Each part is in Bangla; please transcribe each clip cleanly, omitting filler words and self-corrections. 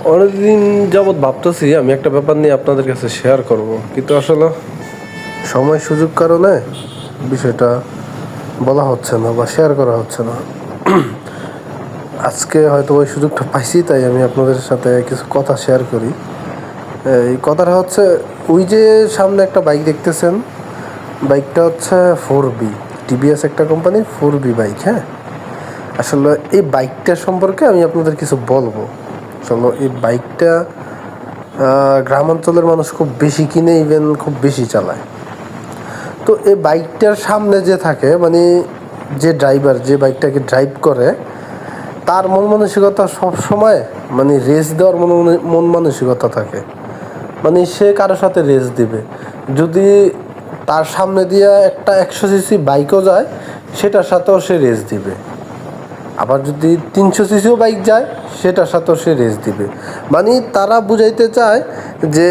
অনেকদিন যাবৎ ভাবতেছি আমি একটা ব্যাপার নিয়ে আপনাদের কাছে শেয়ার করব, কিন্তু আসলে সময় সুযোগ কারণে বিষয়টা বলা হচ্ছে না বা শেয়ার করা হচ্ছে না। আজকে হয়তো ওই সুযোগটা পাইছি, তাই আমি আপনাদের সাথে কিছু কথা শেয়ার করি। এই কথাটা হচ্ছে, ওই যে সামনে একটা বাইক দেখতেছেন, বাইকটা হচ্ছে 4B, টিভিএস একটা কোম্পানির 4B বাইক। হ্যাঁ, আসলে এই বাইকটা সম্পর্কে আমি আপনাদের কিছু বলবো। আসলে এই বাইকটা গ্রাম অঞ্চলের মানুষ খুব বেশি কিনে, ইভেন খুব বেশি চালায়। তো এই বাইকটার সামনে যে থাকে, মানে যে ড্রাইভার যে বাইকটাকে ড্রাইভ করে, তার মন মানসিকতা সবসময় মানে রেস দেওয়ার মন মানসিকতা থাকে। মানে সে কারোর সাথে রেস দিবে। যদি তার সামনে দিয়ে একটা 100 সিসি বাইকও যায়, সেটার সাথেও সে রেস দিবে। আবার যদি 300 সিসিও বাইক যায়, সেটার সাথেও সে রেস দিবে। মানে তারা বুঝাইতে চায় যে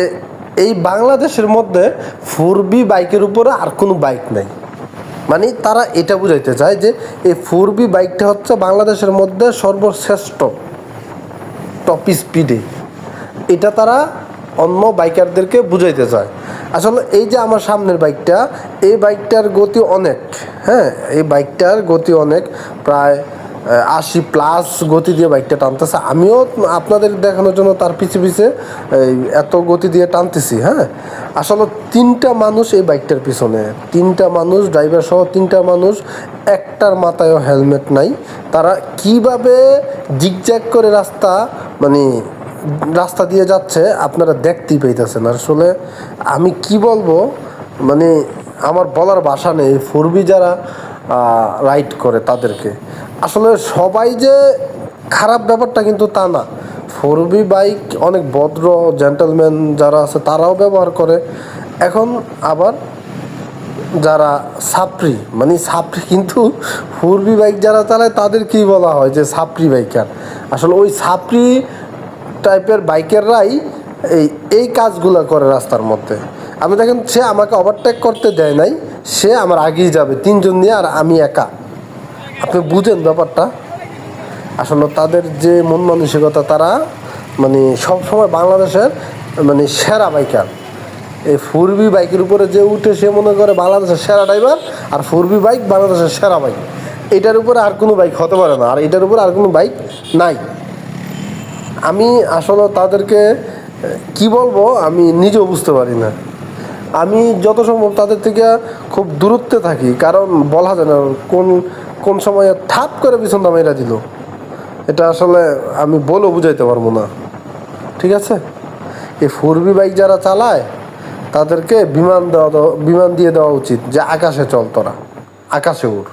এই বাংলাদেশের মধ্যে 4B বাইকের উপরে আর কোনো বাইক নাই। মানে তারা এটা বুঝাইতে চায় যে এই 4B বাইকটা হচ্ছে বাংলাদেশের মধ্যে সর্বশ্রেষ্ঠ, টপ স্পিডে। এটা তারা অন্য বাইকারদেরকে বুঝাইতে চায়। আসলে এই যে আমার সামনের বাইকটা, এই বাইকটার গতি অনেক। হ্যাঁ, এই বাইকটার গতি অনেক, প্রায় 80+ গতি দিয়ে বাইকটা টানতেছে। আমিও আপনাদের দেখানোর জন্য তার পিছে পিছে এত গতি দিয়ে টানতেছি। হ্যাঁ, আসলে 3টা মানুষ এই বাইকটার পিছনে, 3টা মানুষ, ড্রাইভার সহ 3টা মানুষ। একটার মাথায়ও হেলমেট নাই। তারা কিভাবে জিগজ্যাগ করে রাস্তা দিয়ে যাচ্ছে আপনারা দেখতেই পাইতেছেন। আসলে আমি কি বলবো, মানে আমার বলার ভাষা নেই। 4B যারা রাইড করে তাদেরকে, আসলে সবাই যে খারাপ ব্যাপারটা কিন্তু তা না। 4B বাইক অনেক ভদ্র জেন্টলম্যান যারা আছে তারাও ব্যবহার করে। এখন আবার যারা সাপ্রি, মানে সাপ্রি কিন্তু 4B বাইক যারা চালায় তাদেরকেই বলা হয় যে সাপ্রি বাইকার। আসলে ওই সাপ্রি টাইপের বাইকাররাই এই কাজগুলো করে রাস্তার মধ্যে। আমি দেখেন, সে আমাকে ওভারটেক করতে দেয় নাই, সে আমার আগেই যাবে 3জন নিয়ে, আর আমি একা। আপনি বুঝেন ব্যাপারটা। আসলে তাদের যে মন মানসিকতা, তারা মানে সবসময় বাংলাদেশের মানে সেরা বাইকার। এই 4B বাইকের উপরে যে উঠে, সে মনে করে বাংলাদেশের সেরা ড্রাইভার, আর 4B বাইক বাংলাদেশের সেরা বাইক। এটার উপরে আর কোনো বাইক হতে পারে না, আর এটার উপরে আর কোনো বাইক নাই। আমি আসলে তাদেরকে কি বলবো আমি নিজেও বুঝতে পারি না। আমি যত সম্ভব তাদের থেকে খুব দূরত্বে থাকি, কারণ বলা যায় না কোন সময় ঠাপ করে পিছনটা মেরা দিল। এটা আসলে আমি বলেও বুঝাইতে পারবো না। ঠিক আছে, এই 4B বাইক যারা চালায় তাদেরকে বিমান দিয়ে দেওয়া উচিত যে আকাশে চল, তোরা আকাশে উড়।